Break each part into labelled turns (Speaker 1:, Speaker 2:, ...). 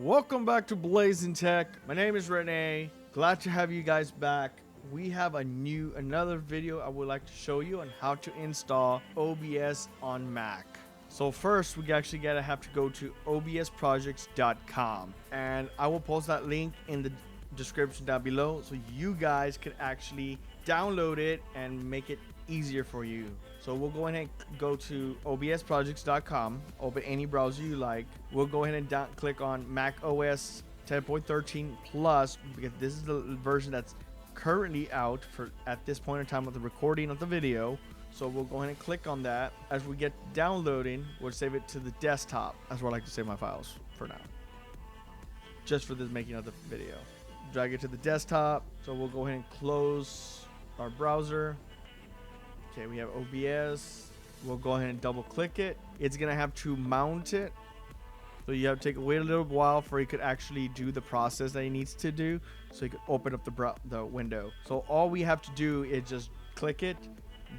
Speaker 1: Welcome back to Blazin Tech. My name is Renee. Glad to have you guys back. We have another video I would like to show you on how to install OBS on Mac. So first, we actually have to go to obsprojects.com, and I will post that link in the description down below so you guys could actually download it and make it easier for you. So we'll go ahead and go to obsprojects.com, open any browser you like. We'll go ahead and click on Mac OS 10.13 plus, because this is the version that's currently out for at this point in time of the recording of the video. So we'll go ahead and click on that. As we get downloading, we'll save it to the desktop. That's where I like to save my files for now, just for this making of the video. Drag it to the desktop. So we'll go ahead and close our browser. Okay, we have OBS. We'll go ahead and double click it. It's gonna have to mount it, so you have to wait a little while for it could actually do the process that it needs to do, so you can open up the window. So all we have to do is just click it,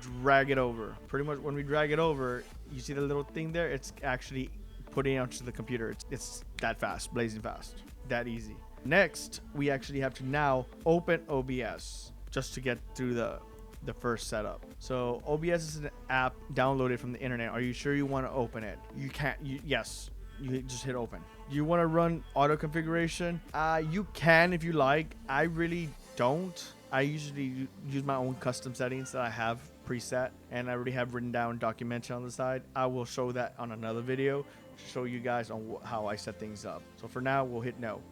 Speaker 1: drag it over. Pretty much when we drag it over, you see the little thing there, it's actually putting it onto the computer. It's that fast, blazing fast, that easy. Next, we actually have to now open OBS just to get through the first setup. So OBS is an app downloaded from the internet. Are you sure you want to open it? You can't. Yes, you just hit open. You want to run auto configuration? You can if you like. I really don't. I usually use my own custom settings that I have preset, and I already have written down documented on the side. I will show that on another video to show you guys on how I set things up. So for now, we'll hit no.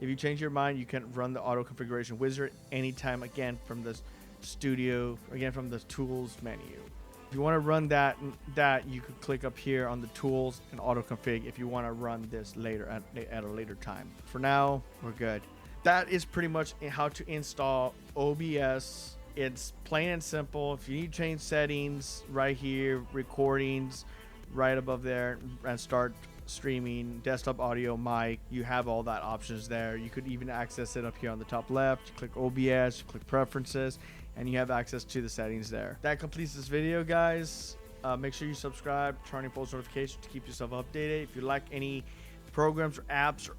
Speaker 1: If you change your mind, you can run the auto configuration wizard anytime, again from this studio, again from the tools menu. If you want to run that you could click up here on the tools and auto config if you want to run this later at a later time. For now, we're good. That is pretty much how to install OBS. It's plain and simple. If you need to change settings, right here, recordings right above there, and start streaming, desktop audio, mic, you have all that options there. You could even access it up here on the top left. You click OBS, you click preferences, and you have access to the settings there. That completes this video, guys. Make sure you subscribe, turn on post notifications to keep yourself updated. If you like any programs or apps or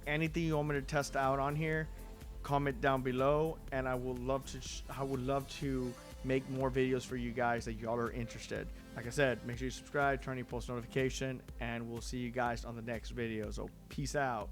Speaker 1: anything you want me to test out on here, comment down below, and I would love to make more videos for you guys that y'all are interested. Like I said, make sure you subscribe, turn on post notification, and we'll see you guys on the next video. So peace out.